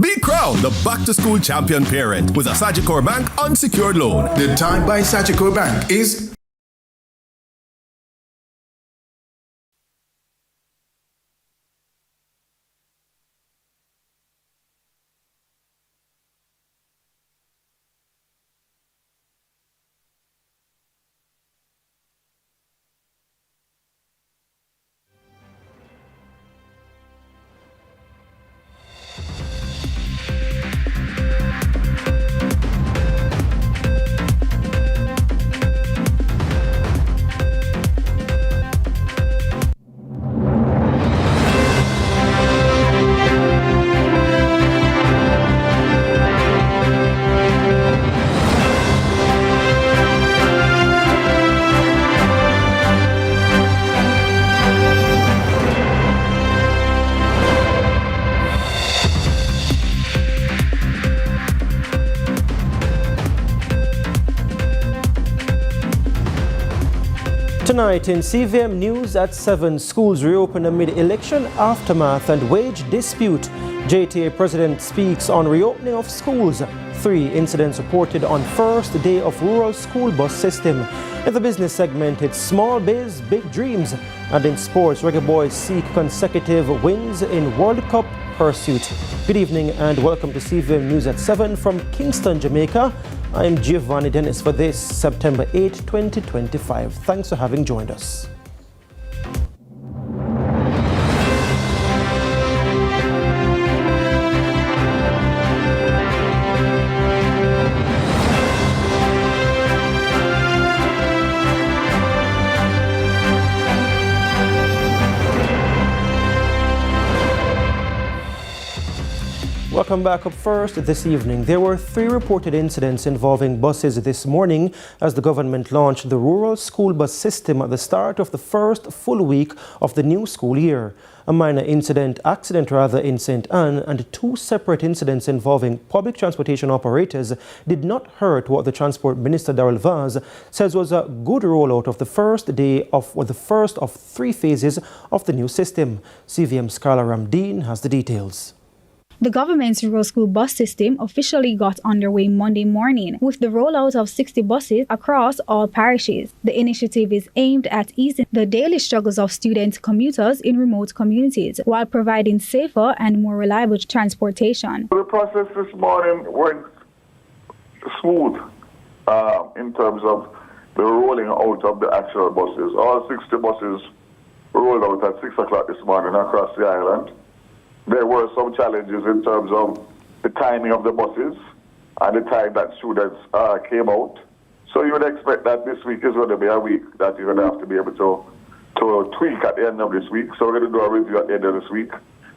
Be crowned the back-to-school champion parent with a Sagicor Bank unsecured loan. The time by Sagicor Bank is Tonight in CVM News at 7, schools reopen amid election aftermath and wage dispute. JTA President speaks on reopening of schools. 3 incidents reported on first day of rural school bus system. In the business segment, it's small biz, big dreams. And in sports, Reggae Boys seek consecutive wins in World Cup pursuit. Good evening and welcome to CVM News at 7 from Kingston, Jamaica. I'm Giovanni Dennis for this September 8, 2025. Thanks for having joined us. Welcome back. Up first this evening. There were 3 reported incidents involving buses this morning as the government launched the rural school bus system at the start of the first full week of the new school year. A minor accident in St. Anne and 2 separate incidents involving public transportation operators did not hurt what the Transport Minister Darrell Vaz says was a good rollout of the first of 3 phases of the new system. CVM's Carla Ramdeen has the details. The government's rural school bus system officially got underway Monday morning with the rollout of 60 buses across all parishes. The initiative is aimed at easing the daily struggles of student commuters in remote communities while providing safer and more reliable transportation. The process this morning went smooth in terms of the rolling out of the actual buses. All 60 buses rolled out at 6 o'clock this morning across the island. There were some challenges in terms of the timing of the buses and the time that students came out. So you would expect that this week is going to be a week that you're going to have to be able to tweak at the end of this week. So we're going to do a review at the end of this week.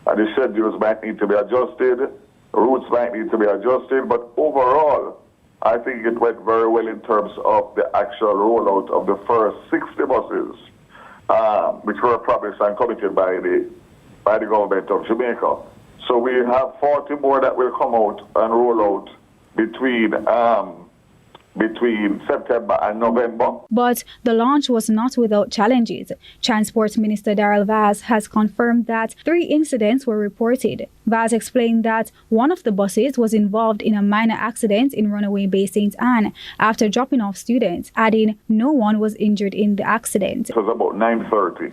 And the schedules might need to be adjusted, routes might need to be adjusted. But overall, I think it went very well in terms of the actual rollout of the first 60 buses, which were promised and committed by the government of Jamaica. So we have 40 more that will come out and roll out between September and November. But the launch was not without challenges. Transport Minister Darrell Vaz has confirmed that 3 incidents were reported. Vaz explained that one of the buses was involved in a minor accident in Runaway Bay St. Anne after dropping off students, adding no one was injured in the accident. It was about 9:30.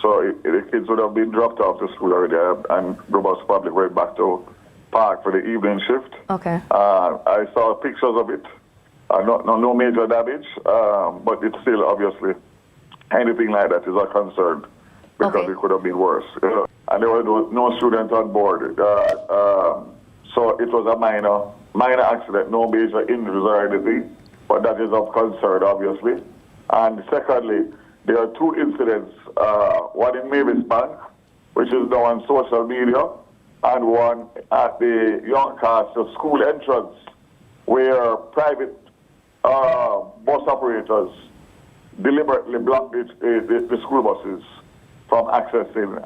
So the kids would have been dropped off to school already and the bus probably went back to park for the evening shift. Okay. I saw pictures of it. No major damage, but it's still obviously anything like that is a concern because it could have been worse. And there were no students on board, so it was a minor accident, no major injuries or anything, but that is of concern obviously. And secondly, there are 2 incidents, one in Mavis Bank, which is now on social media, and one at the Youngcastle school entrance, where private bus operators deliberately blocked the school buses from accessing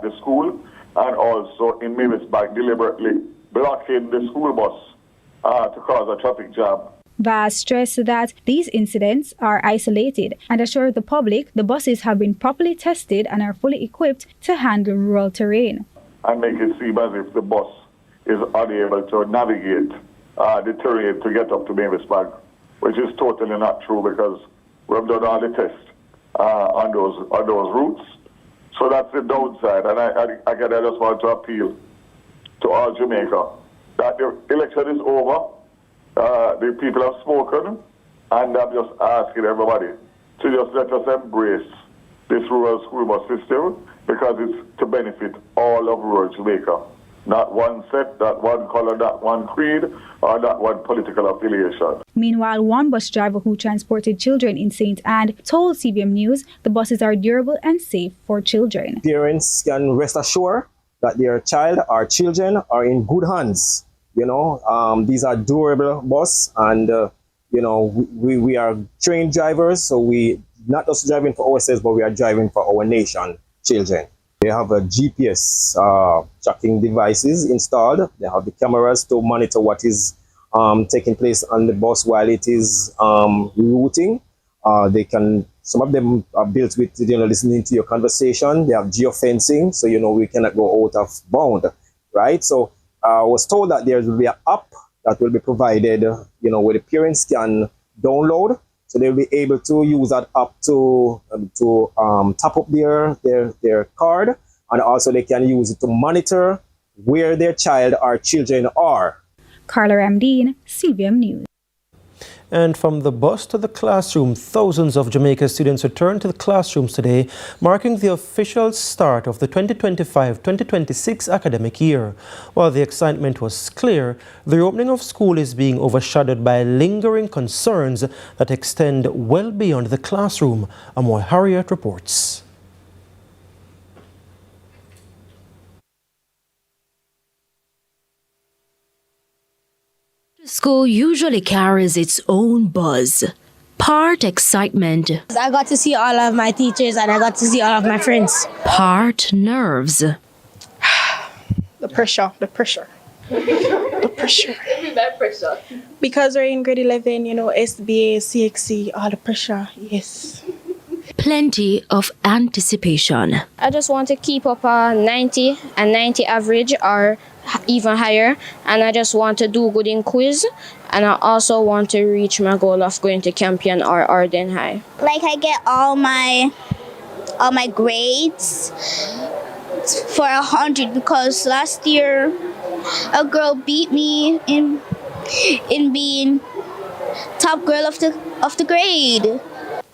the school, and also in Mavis Bank deliberately blocking the school bus to cause a traffic jam. Vaz stressed that these incidents are isolated and assured the public the buses have been properly tested and are fully equipped to handle rural terrain. And make it seem as if the bus is unable to navigate the terrain to get up to Mavis Bank, which is totally not true because we've done all the tests on those routes. So that's the downside. And I just want to appeal to all Jamaica that the election is over. The people have spoken, and I'm just asking everybody to just let us embrace this rural school bus system because it's to benefit all of rural Jamaica. Not one set, not one color, not one creed, or not one political affiliation. Meanwhile, one bus driver who transported children in St. Anne told CVM News the buses are durable and safe for children. Parents can rest assured that their child or children are in good hands. These are durable buses, and we are trained drivers, so we not just driving for ourselves, but we are driving for our nation children. They have a GPS tracking devices installed. They have the cameras to monitor what is taking place on the bus while it is routing. Some of them are built with, listening to your conversation. They have geofencing, so, we cannot go out of bound, right? So I was told that there will be an app that will be provided, where the parents can download. So they'll be able to use that app to top up their card, and also they can use it to monitor where their child or children are. Carla Ramdeen, CVM News. And from the bus to the classroom, thousands of Jamaica students returned to the classrooms today, marking the official start of the 2025-2026 academic year. While the excitement was clear, the opening of school is being overshadowed by lingering concerns that extend well beyond the classroom. Amoy Harriet reports. School usually carries its own buzz. Part excitement. I got to see all of my teachers and I got to see all of my friends. Part nerves. The pressure. The pressure. Because we're in grade 11, SBA, CXC, all the pressure, yes. Plenty of anticipation. I just want to keep up a 90 and 90 average or even higher, and I just want to do good in quiz, and I also want to reach my goal of going to Campion or Arden High. Like I get all my grades for 100 because last year a girl beat me in being top girl of the grade.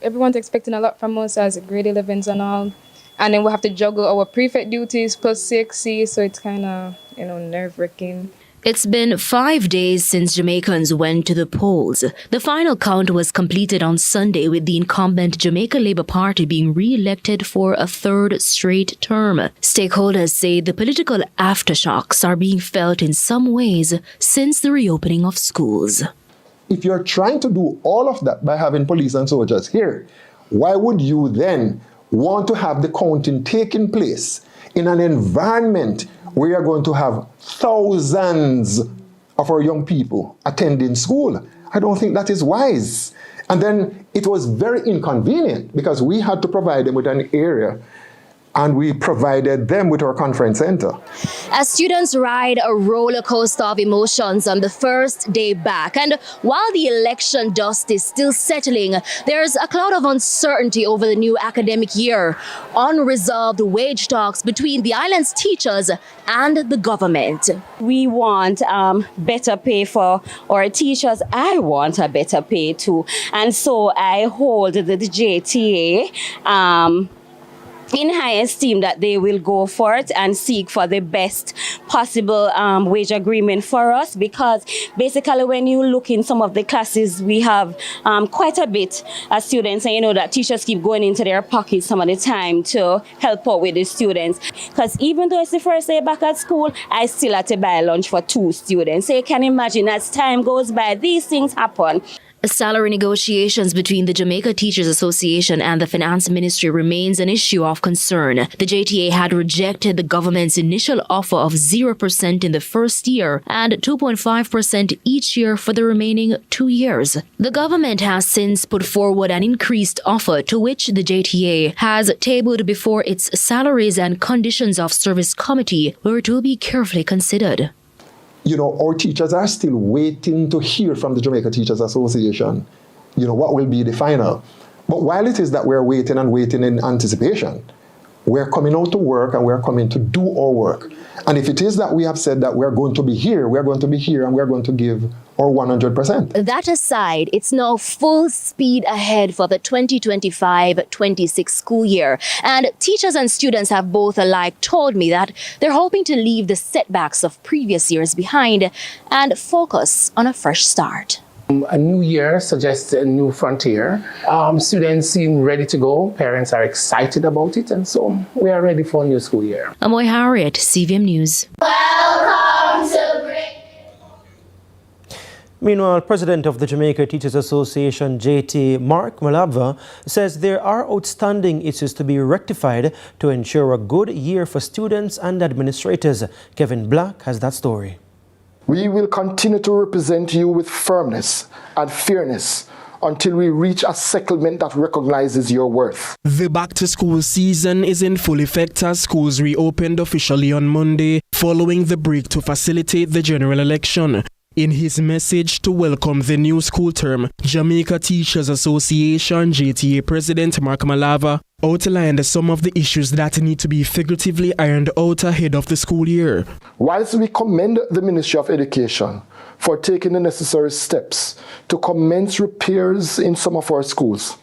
Everyone's expecting a lot from us as grade 11s and all. And then we'll have to juggle our prefect duties plus CXC, so it's kind of, nerve-wracking. It's been 5 days since Jamaicans went to the polls. The final count was completed on Sunday with the incumbent Jamaica Labour Party being re-elected for a third straight term. Stakeholders say the political aftershocks are being felt in some ways since the reopening of schools. If you're trying to do all of that by having police and soldiers here, why would you then want to have the counting taking place in an environment where you're going to have thousands of our young people attending school? I don't think that is wise. And then it was very inconvenient because we had to provide them with an area and we provided them with our conference center. As students ride a roller coaster of emotions on the first day back, and while the election dust is still settling, there's a cloud of uncertainty over the new academic year. Unresolved wage talks between the island's teachers and the government. We want better pay for our teachers. I want a better pay too. And so I hold the JTA in high esteem that they will go for it and seek for the best possible wage agreement for us, because basically when you look in some of the classes, we have quite a bit of students, and that teachers keep going into their pockets some of the time to help out with the students. Because even though it's the first day back at school, I still had to buy lunch for 2 students. So you can imagine as time goes by, these things happen. Salary negotiations between the Jamaica Teachers Association and the Finance Ministry remains an issue of concern. The JTA had rejected the government's initial offer of 0% in the first year and 2.5% each year for the remaining 2 years. The government has since put forward an increased offer, to which the JTA has tabled before its Salaries and Conditions of Service Committee were to be carefully considered. our teachers are still waiting to hear from the Jamaica Teachers Association, what will be the final. But while it is that we're waiting and waiting in anticipation, we're coming out to work and we're coming to do our work. And if it is that we have said that we're going to be here, we're going to be here and we're going to give our 100%. That aside, it's now full speed ahead for the 2025-26 school year. And teachers and students have both alike told me that they're hoping to leave the setbacks of previous years behind and focus on a fresh start. A new year suggests a new frontier. Students seem ready to go. Parents are excited about it. And so we are ready for a new school year. Amoy Harriet, CVM News. Welcome to Britain. Meanwhile, President of the Jamaica Teachers Association, JT Mark Malava, says there are outstanding issues to be rectified to ensure a good year for students and administrators. Kevin Black has that story. We will continue to represent you with firmness and fairness until we reach a settlement that recognizes your worth. The back-to-school season is in full effect as schools reopened officially on Monday, following the break to facilitate the general election. In his message to welcome the new school term, Jamaica Teachers Association JTA President Mark Malava outlined some of the issues that need to be figuratively ironed out ahead of the school year. Whilst we commend the Ministry of Education for taking the necessary steps to commence repairs in some of our schools,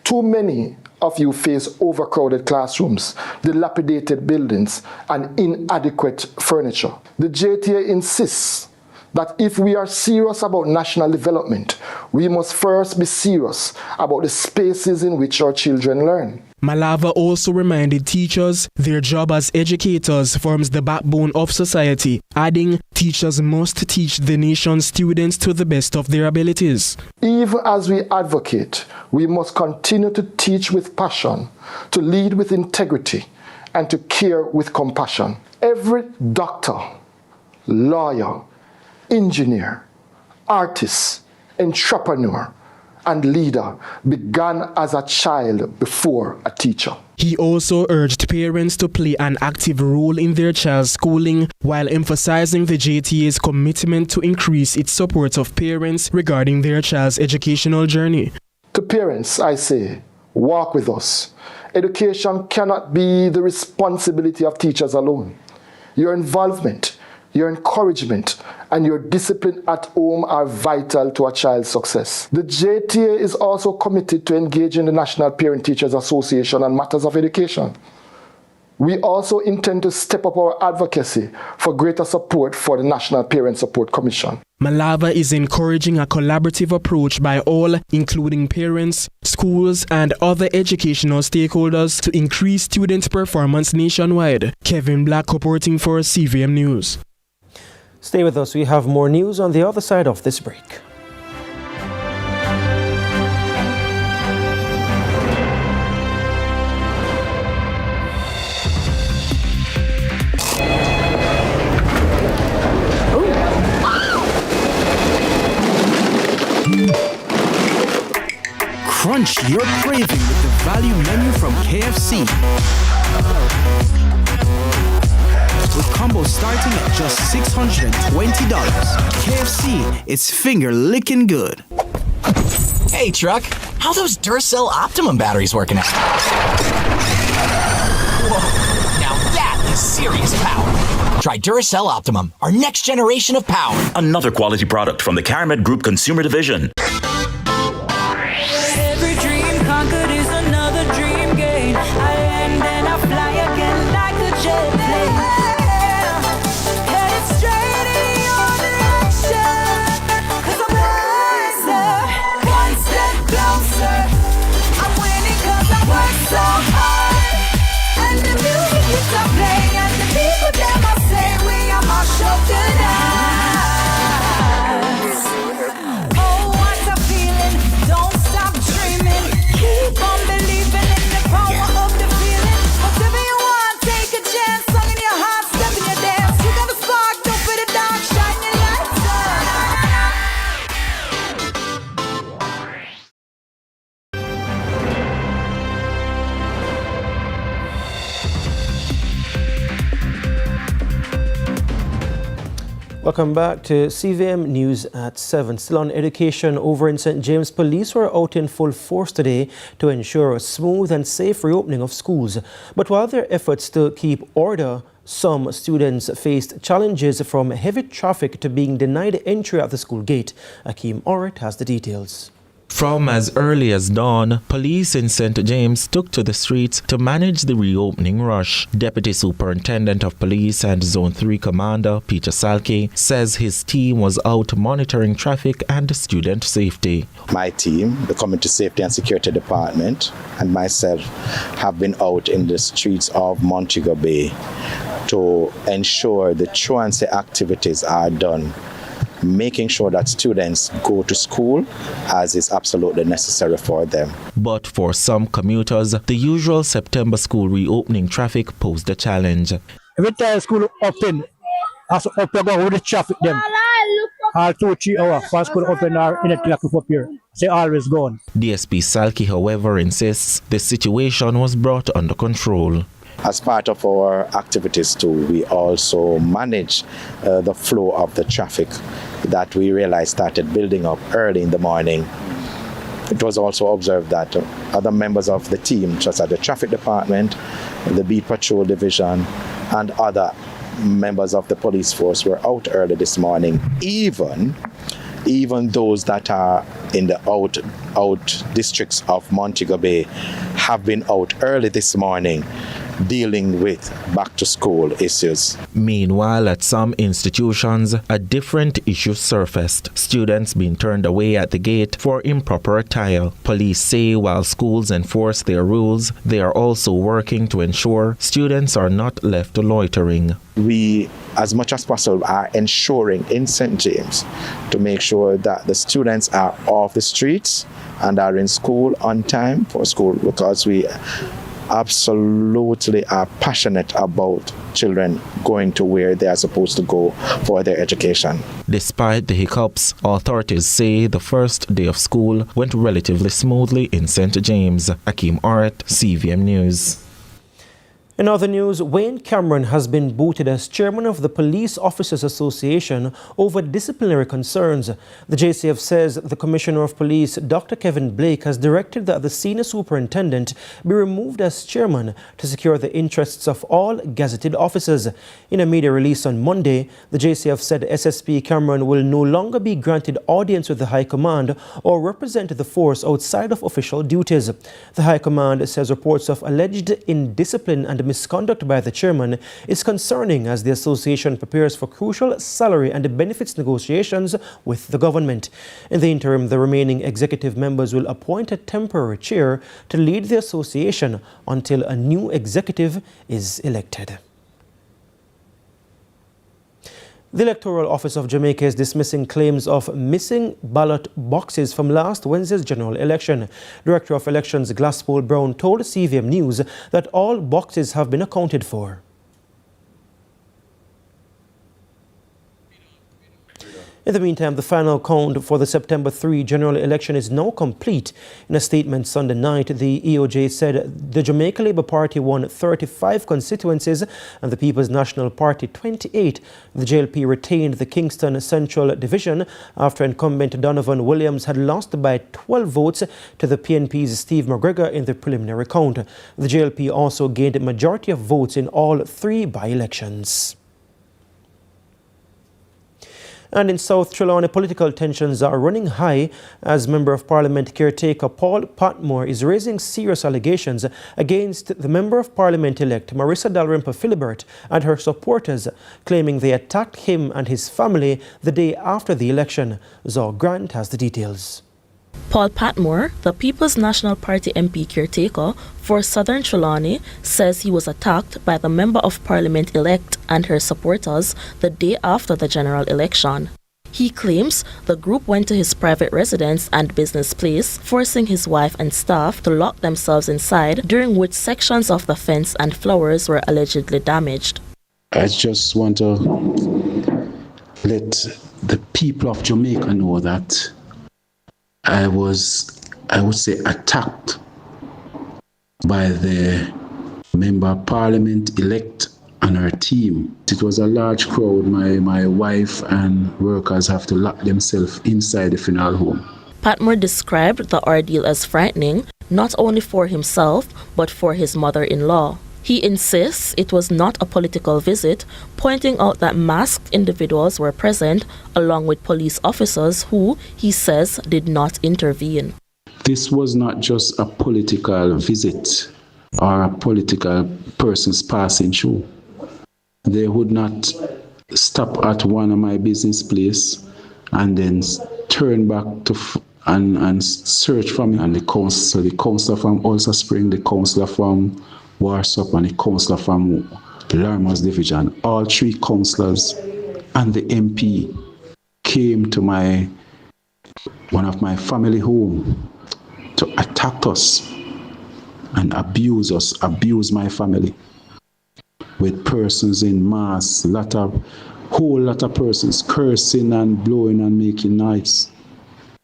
too many of you face overcrowded classrooms, dilapidated buildings, and inadequate furniture. The JTA insists that if we are serious about national development, we must first be serious about the spaces in which our children learn. Malava also reminded teachers their job as educators forms the backbone of society, adding teachers must teach the nation's students to the best of their abilities. Even as we advocate, we must continue to teach with passion, to lead with integrity, and to care with compassion. Every doctor, lawyer, engineer, artist, entrepreneur, and leader began as a child before a teacher. He also urged parents to play an active role in their child's schooling while emphasizing the JTA's commitment to increase its support of parents regarding their child's educational journey. To parents, I say, walk with us. Education cannot be the responsibility of teachers alone. Your involvement, your encouragement, and your discipline at home are vital to a child's success. The JTA is also committed to engaging the National Parent Teachers Association on matters of education. We also intend to step up our advocacy for greater support for the National Parent Support Commission. Malava is encouraging a collaborative approach by all, including parents, schools, and other educational stakeholders to increase student performance nationwide. Kevin Black reporting for CVM News. Stay with us. We have more news on the other side of this break. Crunch your craving with the value menu from KFC. With combos starting at just $620. KFC, it's finger-licking good. Hey, truck, how those Duracell Optimum batteries working out? Whoa, now that is serious power. Try Duracell Optimum, our next generation of power. Another quality product from the Caramed Group Consumer Division. Every dream conquered is another dream gained. I land and I fly again like a jet plane. Oh, what Welcome back to CVM News at 7. Still on education, over in St. James, police were out in full force today to ensure a smooth and safe reopening of schools. But while their efforts to keep order, some students faced challenges from heavy traffic to being denied entry at the school gate. Akeem Orit has the details. From as early as dawn, police in St. James took to the streets to manage the reopening rush. Deputy Superintendent of Police and Zone 3 Commander Peter Salke says his team was out monitoring traffic and student safety. My team, the Community Safety and Security Department, and myself have been out in the streets of Montego Bay to ensure the truancy activities are done, making sure that students go to school as is absolutely necessary for them. But for some commuters, the usual September school reopening traffic posed a challenge. Every time school open, as up with the traffic them. All 2-3 hours, for school open or anything like up here. They always gone. DSP Salke, however, insists the situation was brought under control. As part of our activities too, we also manage the flow of the traffic that we realized started building up early in the morning. It was also observed that other members of the team, such as the traffic department, the beat patrol division, and other members of the police force were out early this morning. Even those that are in the out districts of Montego Bay have been out early this morning, dealing with back-to-school issues. Meanwhile, at some institutions, a different issue surfaced. Students being turned away at the gate for improper attire. Police say while schools enforce their rules, they are also working to ensure students are not left loitering. We, as much as possible, are ensuring in St. James to make sure that the students are off the streets and are in school on time for school, because we absolutely are passionate about children going to where they are supposed to go for their education. Despite the hiccups, authorities say the first day of school went relatively smoothly in St. James. Akeem Orit, CVM News. In other news, Wayne Cameron has been booted as chairman of the Police Officers Association over disciplinary concerns. The JCF says the Commissioner of Police, Dr. Kevin Blake, has directed that the senior superintendent be removed as chairman to secure the interests of all gazetted officers. In a media release on Monday, the JCF said SSP Cameron will no longer be granted audience with the High Command or represent the force outside of official duties. The High Command says reports of alleged indiscipline and misconduct by the chairman is concerning as the association prepares for crucial salary and benefits negotiations with the government. In the interim, the remaining executive members will appoint a temporary chair to lead the association until a new executive is elected. The Electoral Office of Jamaica is dismissing claims of missing ballot boxes from last Wednesday's general election. Director of Elections Glasspool Brown told CVM News that all boxes have been accounted for. In the meantime, the final count for the September 3 general election is now complete. In a statement Sunday night, the EOJ said the Jamaica Labour Party won 35 constituencies and the People's National Party 28. The JLP retained the Kingston Central Division after incumbent Donovan Williams had lost by 12 votes to the PNP's Steve McGregor in the preliminary count. The JLP also gained a majority of votes in all 3 by-elections. And in South Trelawny, political tensions are running high as Member of Parliament caretaker Paul Patmore is raising serious allegations against the Member of Parliament-elect Marissa Dalrymple Philibert and her supporters, claiming they attacked him and his family the day after the election. Zor Grant has the details. Paul Patmore, the People's National Party MP caretaker for Southern Trelawny, says he was attacked by the Member of Parliament-elect and her supporters the day after the general election. He claims the group went to his private residence and business place, forcing his wife and staff to lock themselves inside, during which sections of the fence and flowers were allegedly damaged. I just want to let the people of Jamaica know that I would say, attacked by the Member of Parliament-elect and her team. It was a large crowd. My wife and workers have to lock themselves inside the funeral home. Patmore described the ordeal as frightening, not only for himself, but for his mother-in-law. He insists it was not a political visit, pointing out that masked individuals were present, along with police officers who, he says, did not intervene. This was not just a political visit or a political person's passing through. They would not stop at one of my business place and then turn back to and search for me. And the councillor from Ulster Spring, the councillor from Warsop, and the councillor from Larmos Division, all three councillors and the MP came to one of my family home to attack us and abuse my family with persons in mass, whole lot of persons cursing and blowing and making noise.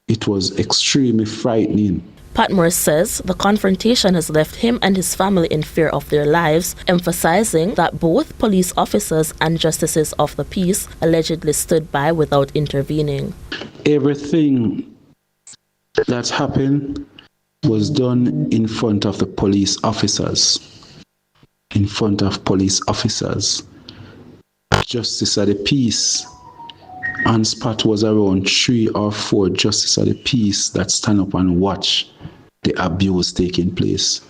It was extremely frightening. Patmore says the confrontation has left him and his family in fear of their lives, emphasizing that both police officers and justices of the peace allegedly stood by without intervening. Everything that's happened was done in front of the police officers. In front of police officers. Justice of the peace. On spot was around 3 or 4 justice of the peace that stand up and watch the abuse taking place.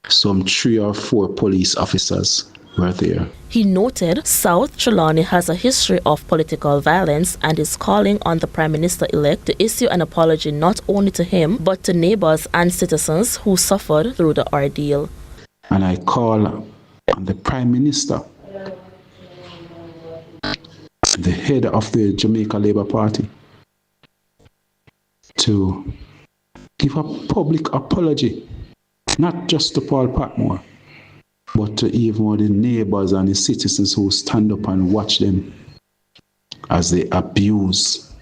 Some 3 or 4 police officers were there. He noted South Trelawny has a history of political violence and is calling on the Prime Minister-elect to issue an apology not only to him but to neighbors and citizens who suffered through the ordeal. And I call on the Prime Minister, the head of the Jamaica Labour Party, to give a public apology, not just to Paul Patmore, but to even the neighbors and the citizens who stand up and watch them as they abuse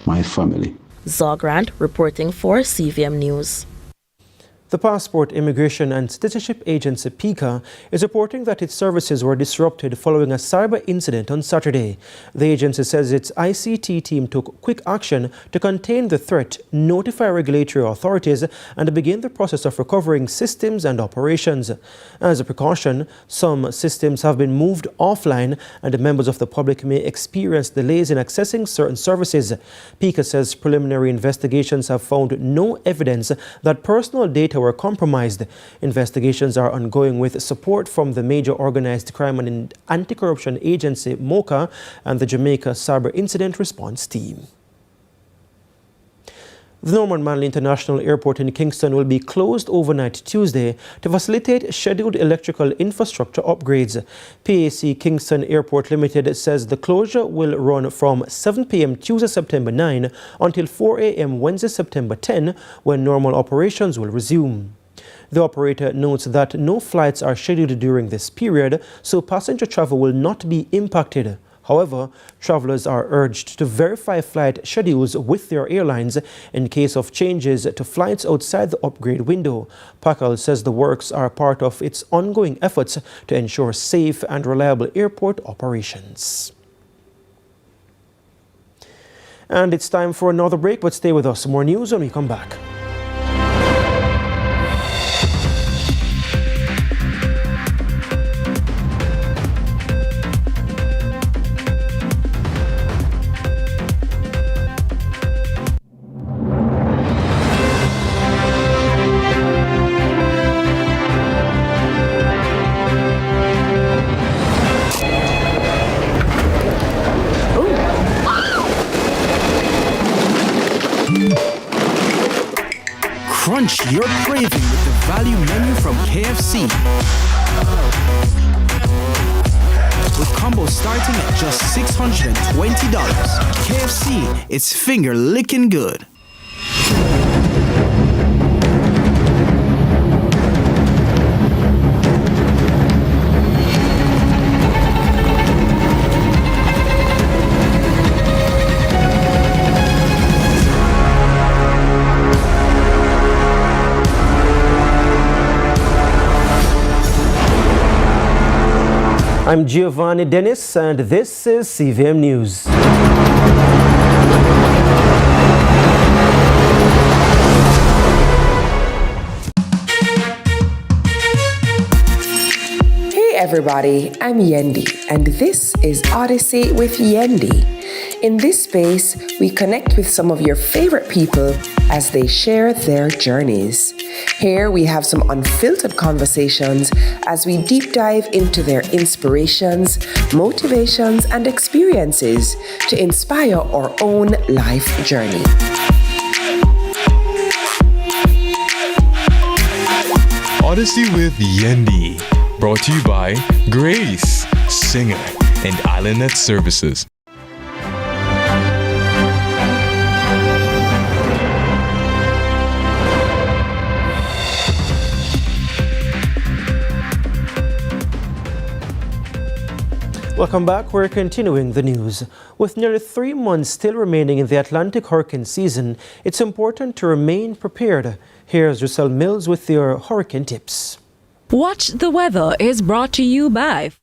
my family. Zogrand reporting for CVM News. The Passport, Immigration and Citizenship Agency, PICA, is reporting that its services were disrupted following a cyber incident on Saturday. The agency says its ICT team took quick action to contain the threat, notify regulatory authorities, and begin the process of recovering systems and operations. As a precaution, some systems have been moved offline and members of the public may experience delays in accessing certain services. PICA says preliminary investigations have found no evidence that personal data were compromised. Investigations are ongoing with support from the major organized crime and anti-corruption agency MOCA and the Jamaica Cyber Incident Response Team. The Norman Manley International Airport in Kingston will be closed overnight Tuesday to facilitate scheduled electrical infrastructure upgrades. PAC Kingston Airport Limited says the closure will run from 7 p.m. Tuesday, September 9 until 4 a.m. Wednesday, September 10, when normal operations will resume. The operator notes that no flights are scheduled during this period, so passenger travel will not be impacted. However, travelers are urged to verify flight schedules with their airlines in case of changes to flights outside the upgrade window. PACAL says the works are part of its ongoing efforts to ensure safe and reliable airport operations. And it's time for another break, but stay with us. More news when we come back. Crunch your craving with the value menu from KFC. With combos starting at just $620. KFC, it's finger licking good. I'm Giovanni Dennis, and this is CVM News. Hey everybody, I'm Yendi, and this is Odyssey with Yendi. In this space, we connect with some of your favorite people as they share their journeys. Here we have some unfiltered conversations as we deep dive into their inspirations, motivations, and experiences to inspire our own life journey. Odyssey with Yendi, brought to you by Grace, Singer, and IslandNet Services. Welcome back. We're continuing the news. With nearly 3 months still remaining in the Atlantic hurricane season, it's important to remain prepared. Here's Giselle Mills with your hurricane tips. Watch the Weather is brought to you by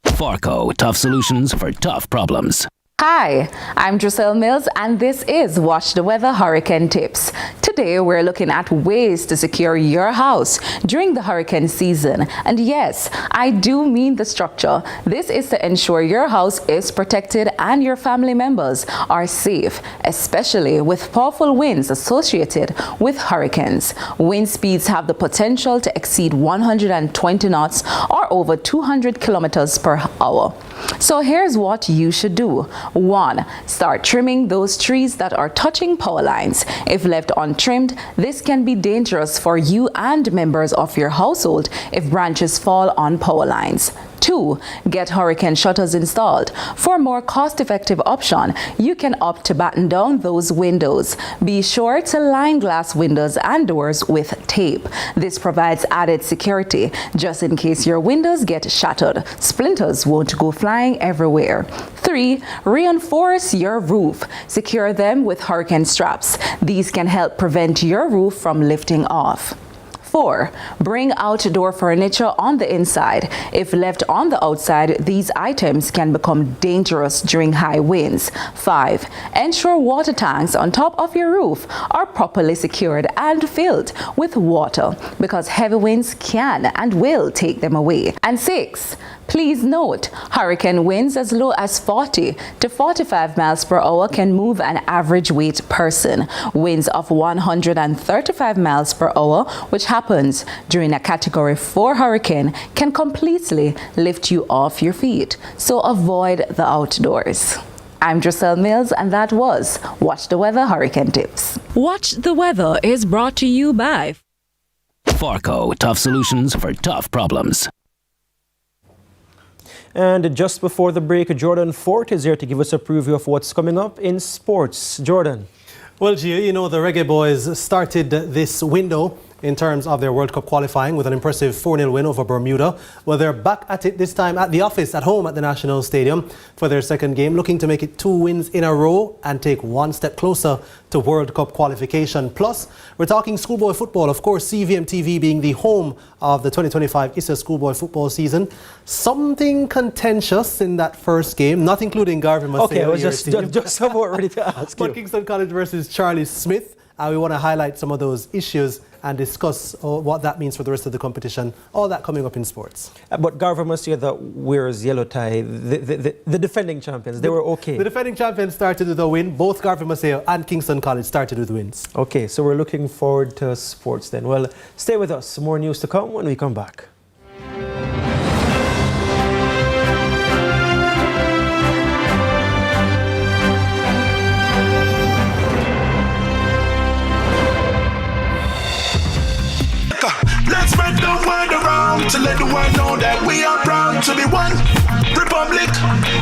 Farco, tough solutions for tough problems. Hi, I'm Giselle Mills, and this is Watch the Weather Hurricane Tips. Today, we're looking at ways to secure your house during the hurricane season. And yes, I do mean the structure. This is to ensure your house is protected and your family members are safe, especially with powerful winds associated with hurricanes. Wind speeds have the potential to exceed 120 knots or over 200 kilometers per hour. So here's what you should do. 1. Start trimming those trees that are touching power lines. If left untrimmed, this can be dangerous for you and members of your household if branches fall on power lines. 2. Get hurricane shutters installed. For a more cost-effective option, you can opt to batten down those windows. Be sure to line glass windows and doors with tape. This provides added security, just in case your windows get shattered. Splinters won't go flying everywhere. 3. Reinforce your roof. Secure them with hurricane straps. These can help prevent your roof from lifting off. 4. Bring outdoor furniture on the inside. If left on the outside, these items can become dangerous during high winds. 5. Ensure water tanks on top of your roof are properly secured and filled with water, because heavy winds can and will take them away. And 6. Please note, hurricane winds as low as 40 to 45 miles per hour can move an average weight person. Winds of 135 miles per hour, which happens during a Category 4 hurricane, can completely lift you off your feet. So avoid the outdoors. I'm Giselle Mills, and that was Watch the Weather Hurricane Tips. Watch the Weather is brought to you by Farco, tough solutions for tough problems. And just before the break, Jordan Fort is here to give us a preview of what's coming up in sports. Jordan. Well, Gio, you know the Reggae Boys started this window in terms of their World Cup qualifying with an impressive 4-0 win over Bermuda. Well, they're back at it this time at the office at home at the National Stadium for their second game, looking to make it 2 wins in a row and take 1 step closer to World Cup qualification. Plus, we're talking schoolboy football. Of course, CVM TV being the home of the 2025 ISA schoolboy football season. Something contentious in that first game, not including Garvin Macedo. Okay, I was just about ready to ask you. But Kingston College versus Charlie Smith. We want to highlight some of those issues and discuss what that means for the rest of the competition. All that coming up in sports. But Garvin Macedo wears yellow tie. The defending champions, they were okay. The defending champions started with a win. Both Garvin Macedo and Kingston College started with wins. Okay, so we're looking forward to sports then. Well, stay with us. More news to come when we come back. Let's spread the word around to let the world know that we are proud to be one republic.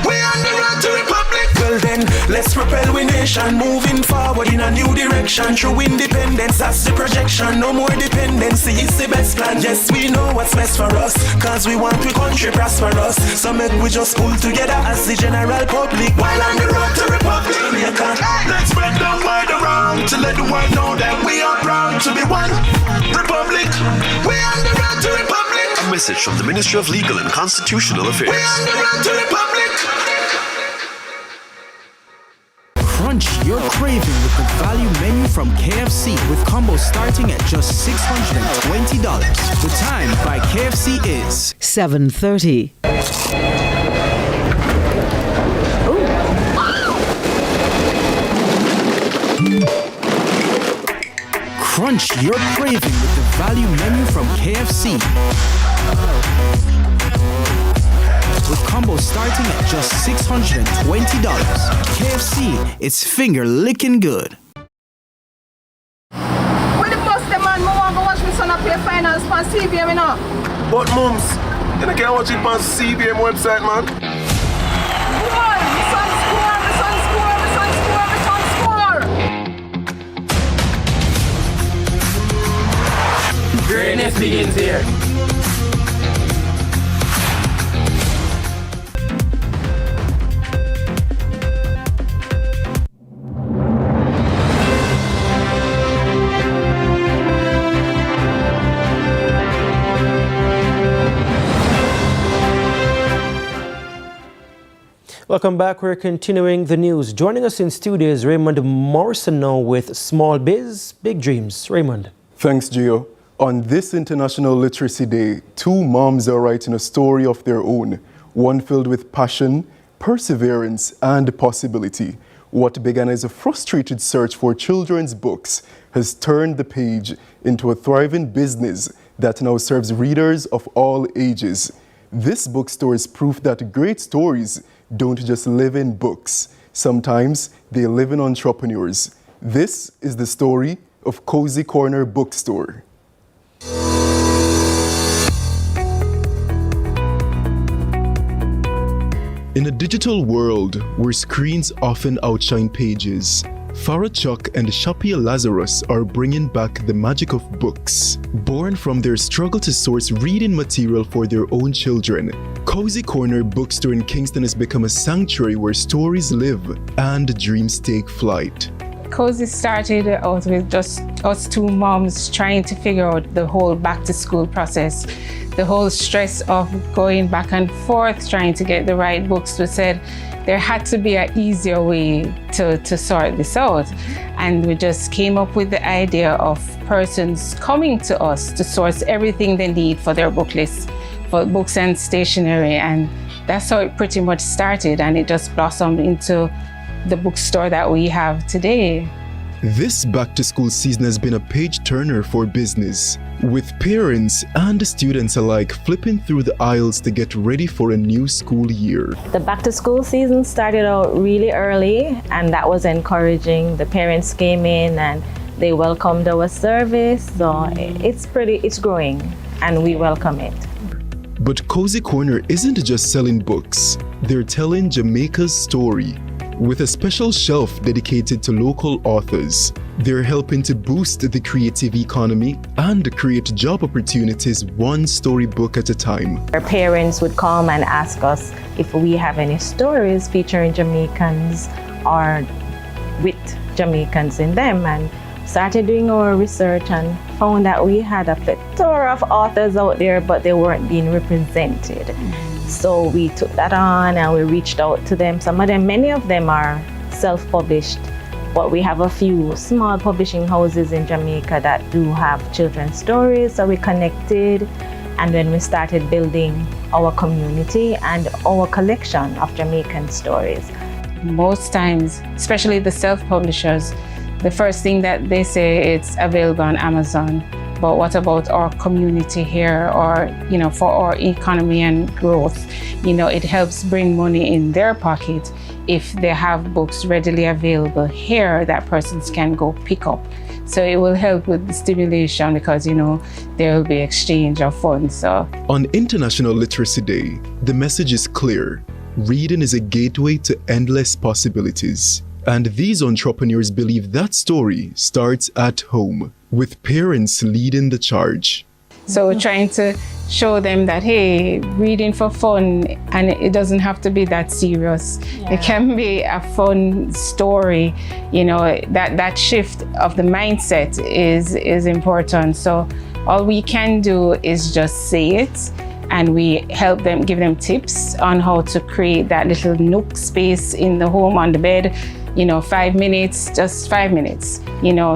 We on the road to republic. Well then, let's propel we nation moving forward in a new direction. True independence, that's the projection. No more dependency, it's the best plan. Yes, we know what's best for us, cause we want we country prosperous. So make we just pull together as the general public while on the road to republic. Let's spread the word around to let the world know that we are proud to be one republic. We on the road to republic. message from the Ministry of Legal and Constitutional Affairs. We on the road to Republic. Crunch your craving with the value menu from KFC with combos starting at just $620. The time by KFC is 7:30. Crunch your craving with the value menu from KFC. With combos starting at just $620. KFC, it's finger licking good. When the bus the man, I want to watch my son up play finals on CVM, you know. But mums, you can't watch it on CVM website, man. Boy, my son score, my son score, my son score, my son score. Greatness begins here. Welcome back. We're continuing the news. Joining us in studio is Raymond Morrison now with Small Biz, Big Dreams. Raymond. Thanks, Gio. On this International Literacy Day, two moms are writing a story of their own, one filled with passion, perseverance, and possibility. What began as a frustrated search for children's books has turned the page into a thriving business that now serves readers of all ages. This bookstore is proof that great stories don't just live in books. Sometimes they live in entrepreneurs. This is the story of Cozy Corner Bookstore. In a digital world where screens often outshine pages, Farah Chuck and Shapia Lazarus are bringing back the magic of books. Born from their struggle to source reading material for their own children, Cozy Corner Bookstore in Kingston has become a sanctuary where stories live and dreams take flight. Cozy started out with just us two moms trying to figure out the whole back to school process, the whole stress of going back and forth trying to get the right books. We said there had to be an easier way to sort this out. And we just came up with the idea of persons coming to us to source everything they need for their book list, for books and stationery. And that's how it pretty much started. And it just blossomed into the bookstore that we have today. This back-to-school season has been a page-turner for business, with parents and students alike flipping through the aisles to get ready for a new school year. The back-to-school season started out really early, and that was encouraging. The parents came in and they welcomed our service, so it's growing, and we welcome it. But Cozy Corner isn't just selling books, they're telling Jamaica's story. With a special shelf dedicated to local authors, they're helping to boost the creative economy and create job opportunities one storybook at a time. Our parents would come and ask us if we have any stories featuring Jamaicans or with Jamaicans in them, and started doing our research and found that we had a plethora of authors out there, but they weren't being represented. So we took that on and we reached out to them. Many of them are self-published, but we have a few small publishing houses in Jamaica that do have children's stories. So we connected, and when we started building our community and our collection of Jamaican stories. Most times, especially the self-publishers, the first thing that they say it's available on Amazon. But what about our community here, or, for our economy and growth? It helps bring money in their pocket if they have books readily available here that persons can go pick up. So it will help with the stimulation because, there will be exchange of funds. So on International Literacy Day, the message is clear. Reading is a gateway to endless possibilities. And these entrepreneurs believe that story starts at home, with parents leading the charge. So we're trying to show them that, hey, reading for fun, and it doesn't have to be that serious. Yeah. It can be a fun story. That shift of the mindset is important. So All we can do is just say it, and we help them, give them tips on how to create that little nook space in the home, on the bed. 5 minutes, just 5 minutes.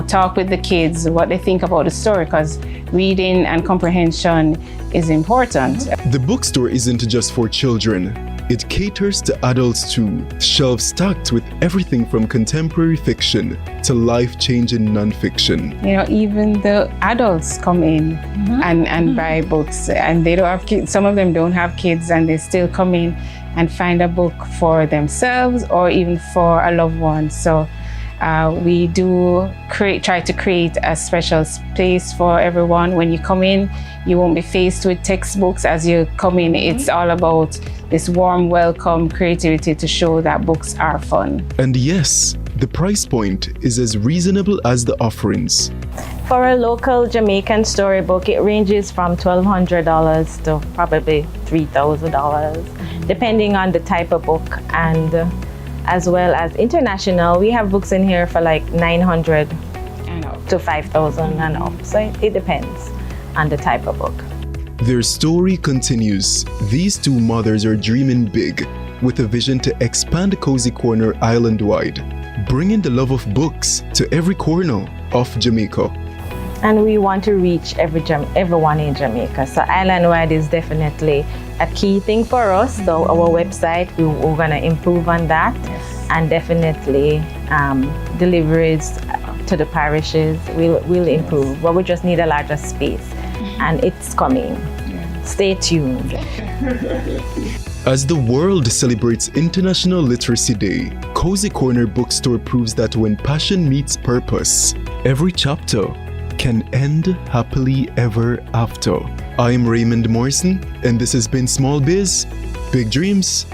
Talk with the kids, what they think about the story, because reading and comprehension is important. The bookstore isn't just for children. It caters to adults too. Shelves stacked with everything from contemporary fiction to life-changing non-fiction. Even the adults come in and buy books, and they don't have kids. Some of them don't have kids, and they still come in and find a book for themselves or even for a loved one. So we do try to create a special space for everyone. When you come in, you won't be faced with textbooks as you come in. It's all about this warm welcome, creativity to show that books are fun. And yes, the price point is as reasonable as the offerings. For a local Jamaican storybook, it ranges from $1,200 to probably $3,000, depending on the type of book. And as well as international, we have books in here for like $900 to $5,000 and up. So it depends on the type of book. Their story continues. These two mothers are dreaming big with a vision to expand Cozy Corner island-wide, bringing the love of books to every corner of Jamaica. And we want to reach everyone in Jamaica. So island-wide is definitely a key thing for us. So our website, we're going to improve on that. And definitely deliveries to the parishes will improve. But we just need a larger space. And it's coming. Stay tuned. As the world celebrates International Literacy Day, Cozy Corner Bookstore proves that when passion meets purpose, every chapter can end happily ever after. I'm Raymond Morrison, and this has been Small Biz, Big Dreams.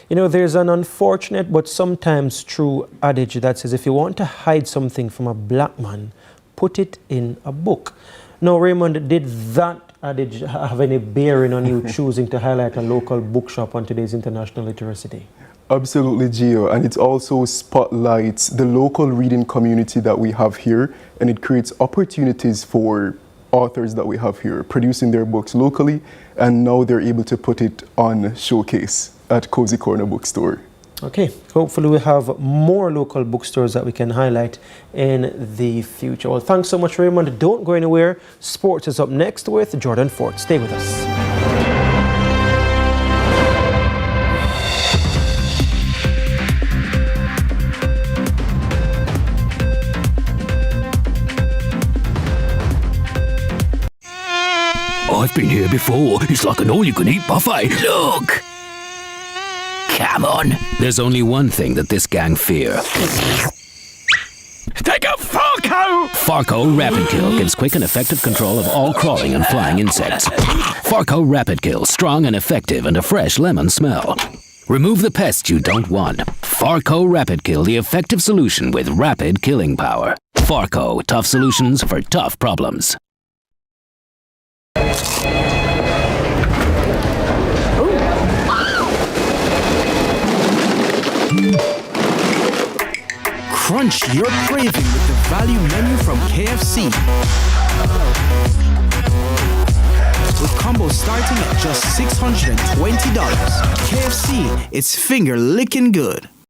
There's an unfortunate but sometimes true adage that says if you want to hide something from a black man, put it in a book. Now, Raymond, did that adage have any bearing on you choosing to highlight a local bookshop on today's International Literacy Day? Absolutely, Gio, and it also spotlights the local reading community that we have here, and it creates opportunities for authors that we have here producing their books locally, and now they're able to put it on showcase at Cozy Corner Bookstore. Okay, hopefully we'll have more local bookstores that we can highlight in the future. Well, thanks so much, Raymond. Don't go anywhere. Sports is up next with Jordan Fort. Stay with us. I've been here before. It's like an all-you-can-eat buffet. Look! Come on. There's only one thing that this gang fear. Take out Farco! Farco Rapid Kill gives quick and effective control of all crawling and flying insects. Farco Rapid Kill, strong and effective, and a fresh lemon smell. Remove the pests you don't want. Farco Rapid Kill, the effective solution with rapid killing power. Farco, tough solutions for tough problems. Crunch your craving with the value menu from KFC. With combos starting at just $620. KFC, it's finger licking good.